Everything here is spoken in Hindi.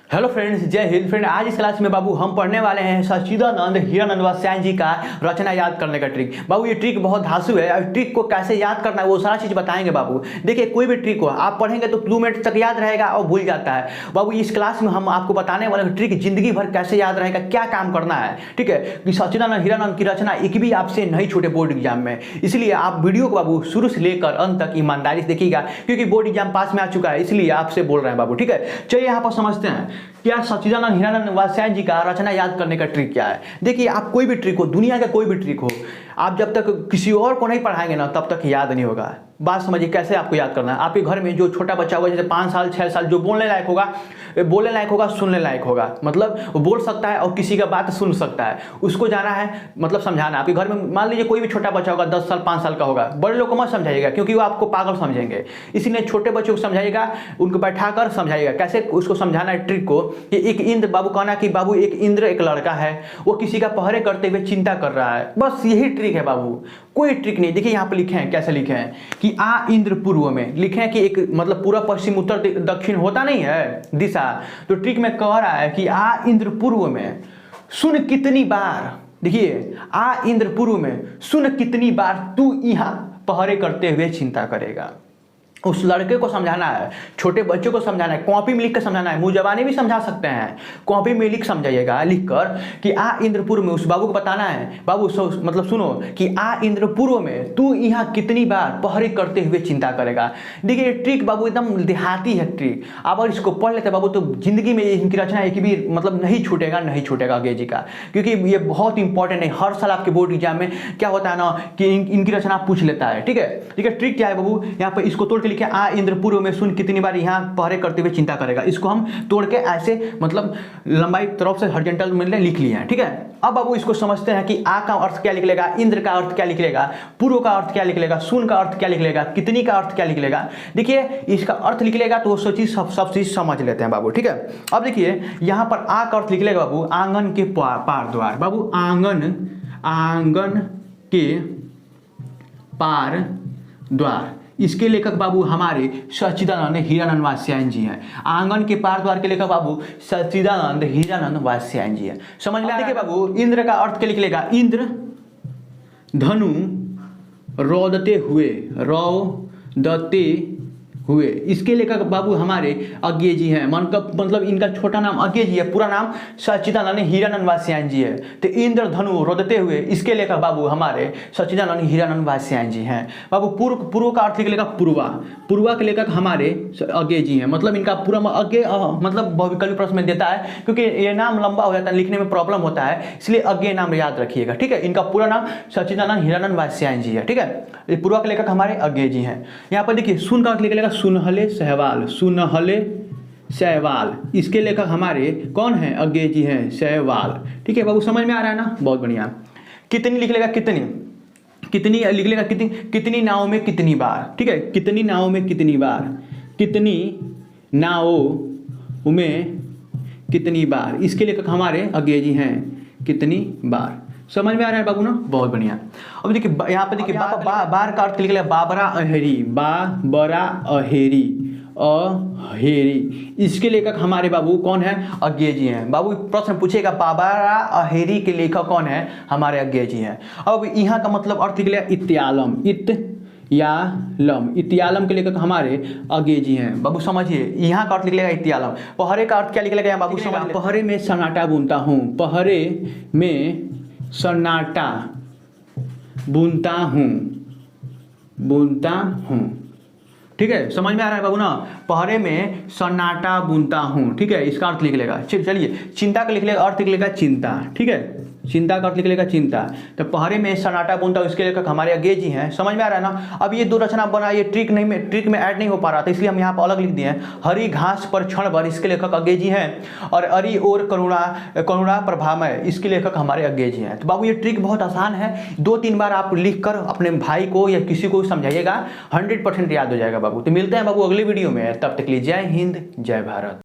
हेलो फ्रेंड्स, जय हिंद। फ्रेंड, आज इस क्लास में बाबू हम पढ़ने वाले हैं सच्चिदानंद हीरानंद वात्स्यायन जी का रचना याद करने का ट्रिक। बाबू ये ट्रिक बहुत धांसू है और ट्रिक को कैसे याद करना है वो सारा चीज़ बताएंगे बाबू। देखिए, कोई भी ट्रिक हो आप पढ़ेंगे तो 2 मिनट तक याद रहेगा और भूल जाता है। बाबू इस क्लास में हम आपको बताने वाले ट्रिक जिंदगी भर कैसे याद रहेगा, क्या काम करना है, ठीक है। कि सच्चिदानंद हीरानंद की रचना एक भी आपसे नहीं छूटे बोर्ड एग्जाम में। इसलिए आप वीडियो को बाबू शुरू से लेकर अंत तक ईमानदारी से देखिएगा, क्योंकि बोर्ड एग्जाम पास में आ चुका है, इसलिए आपसे बोल रहे हैं बाबू, ठीक है। चलिए यहाँ पर समझते हैं क्या सच्चिदानंद हीरानंद वात्स्यायन जी का रचना याद करने का ट्रिक क्या है। देखिए, आप कोई भी ट्रिक हो, दुनिया का कोई भी ट्रिक हो, आप जब तक किसी और को नहीं पढ़ाएंगे ना तब तक याद नहीं होगा। बात समझिए कैसे आपको याद करना है। आपके घर में जो छोटा बच्चा होगा, जैसे 5 साल 6 साल, जो बोलने लायक होगा, सुनने लायक होगा, मतलब वो बोल सकता है और किसी का बात सुन सकता है, उसको जाना है, मतलब समझाना। आपके घर में मान लीजिए कोई भी छोटा बच्चा होगा, 10 साल 5 साल का होगा, बड़े लोग को मत समझाइएगा क्योंकि वो आपको पागल समझेंगे। इसीलिए छोटे बच्चों को समझाइएगा, उनको बैठाकर समझाइएगा। कैसे उसको समझाना है ट्रिक को, कि एक इंद्र, बाबू कहना कि बाबू एक इंद्र एक लड़का है, वो किसी का पहरे करते हुए चिंता कर रहा है। बस यही ट्रिक है बाबू, कोई ट्रिक नहीं। देखिए यहाँ पे लिखे हैं, कैसे लिखे हैं कि आ इंद्र पूर्व में, लिखे हैं कि एक मतलब पूरा पश्चिम उत्तर दक्षिण होता नहीं है दिशा, तो ट्रिक में कह रहा है कि आ इंद्र पूर्व में सुन कितनी बार। देखिए, आ इंद्र पूर्व में सुन कितनी बार तू यहाँ पहरे करते हुए चिंता करेगा। उस लड़के को समझाना है, छोटे बच्चों को समझाना है, कॉपी में लिख कर समझाना है। मुँह जबानी भी समझा सकते हैं, कॉपी में लिख समझाइएगा, लिख कर कि आ इंद्रपुर में। उस बाबू को बताना है, बाबू मतलब सुनो कि आ इंद्रपुर में तू यहाँ कितनी बार पहरे करते हुए चिंता करेगा। देखिए ट्रिक बाबू एकदम देहाती है ट्रिक। आप अगर इसको पढ़ लेते बाबू तो जिंदगी में इनकी रचना एक भी मतलब नहीं छूटेगा अज्ञे जी का, क्योंकि ये बहुत इंपॉर्टेंट है। हर साल आपके बोर्ड एग्जाम में क्या होता है ना कि इनकी रचना पूछ लेता है, ठीक है। ट्रिक क्या है बाबू, यहाँ पर इसको तोड़ लिखे आ इंद्रपुर में सुन कितनी बार यहाँ पहरे करते हुए चिंता करेगा। इसको हम तोड़ के ऐसे मतलब लंबाई तरफ से हॉरिजॉन्टल में लिख लिए हैं, ठीक है। अब बाबू इसको समझते हैं कि आ का अर्थ क्या निकलेगा, इंद्र का अर्थ क्या निकलेगा, पूर्व का अर्थ क्या निकलेगा, सुन का अर्थ क्या निकलेगा, कितनी का अर्थ क्या निकलेगा। देखिए इसका अर्थ निकलेगा तो वो सब चीज समझ लेते हैं बाबू, ठीक है। अब देखिए यहाँ पर आ का अर्थ निकलेगा बाबू आंगन के पार द्वार। बाबू आंगन के पार द्वार, इसके लेखक बाबू हमारे सच्चिदानंद हीरानंद वात्स्यायन जी हैं। आंगन के पार द्वार के लेखक बाबू सच्चिदानंद हीरानंद वात्स्यायन जी हैं। समझ में देखिए बाबू, इंद्र का अर्थ क्या निकलेगा, इंद्र धनु रौदते हुए, इसके लेखक बाबू हमारे अज्ञे जी हैं। मतलब इनका छोटा नाम अज्ञे जी है, पूरा नाम सच्चिदानंद हीरानंद वात्स्यायन जी है। तो इंद्र धनु रोदते हुए, इसके लेखक बाबू हमारे सच्चिदानंद हीरानंद वात्स्यायन जी हैं। बाबू पूर्व का अर्थ निकलेगा पूर्वा के लेखक हमारे अज्ञे जी हैं। मतलब इनका पूरा अज्ञे मतलब बहुविकल्पी प्रश्न में देता है, क्योंकि ये नाम लंबा हो जाता है, लिखने में प्रॉब्लम होता है, इसलिए अज्ञे नाम याद रखिएगा, ठीक है। इनका पूरा नाम सच्चिदानंद हीरानंद वात्स्यायन जी है, ठीक है। पूर्वा के लेखक हमारे अज्ञे जी हैं। यहाँ पर देखिए सुन का अर्थ निकलेगा सुनहले सहवाल, इसके लेखक हमारे कौन है, अज्ञे जी हैं, सहवाल, ठीक है बाबू। समझ में आ रहा है ना, बहुत बढ़िया। कितनी लिख लेगा, कितनी लिख लेगा, कितनी नाव में कितनी बार, ठीक है। कितनी नाव में कितनी बार, इसके लेखक हमारे अज्ञे जी हैं, कितनी बार। समझ में आ रहा है बाबू ना, बहुत बढ़िया। अब देखिए यहाँ पे देखिए बार का अर्थ निकलेगा बाबरा अहेरी, इसके लेखक हमारे बाबू कौन है, अज्ञे जी हैं। बाबू प्रश्न पूछेगा बाबरा अहेरी के लेखक कौन है, हमारे अज्ञे जी हैं। अब यहाँ का मतलब अर्थ निकलेगा इत्यालम के लेखक हमारे अज्ञे जी हैं। बाबू समझिए, यहाँ का अर्थ निकलेगा इत्यालम। पहरे का अर्थ क्या निकलेगा बाबू, समझ, पहरे में सन्नाटा बुनता हूँ, ठीक है। समझ में आ रहा है बाबू ना, पहरे में सन्नाटा बुनता हूँ, ठीक है। इसका अर्थ लिख लेगा। चलिए चिंता का लिख लेगा, अर्थ लिख लेगा चिंता, ठीक है। चिंता का अर्थ लिख लेगा चिंता। तो पहरे में सन्नाटा बुनता हूँ, इसके लेखक हमारे अज्ञे जी हैं। समझ में आ रहा है ना। अब ये 2 रचना बना, ये ट्रिक में ऐड नहीं हो पा रहा था, इसलिए हम यहाँ पर अलग लिख दिए हैं। हरी घास पर क्षण भर, इसके लेखक अज्ञे जी हैं। और अरि और करुणा प्रभामय, इसके लेखक हमारे अज्ञे जी हैं। तो बाबू ये ट्रिक बहुत आसान है, 2-3 बार आप लिख कर अपने भाई को या किसी को समझाइएगा, 100% याद हो जाएगा बाबू। तो मिलते हैं बाबू अगले वीडियो में, तब तक के लिए जय हिंद जय भारत।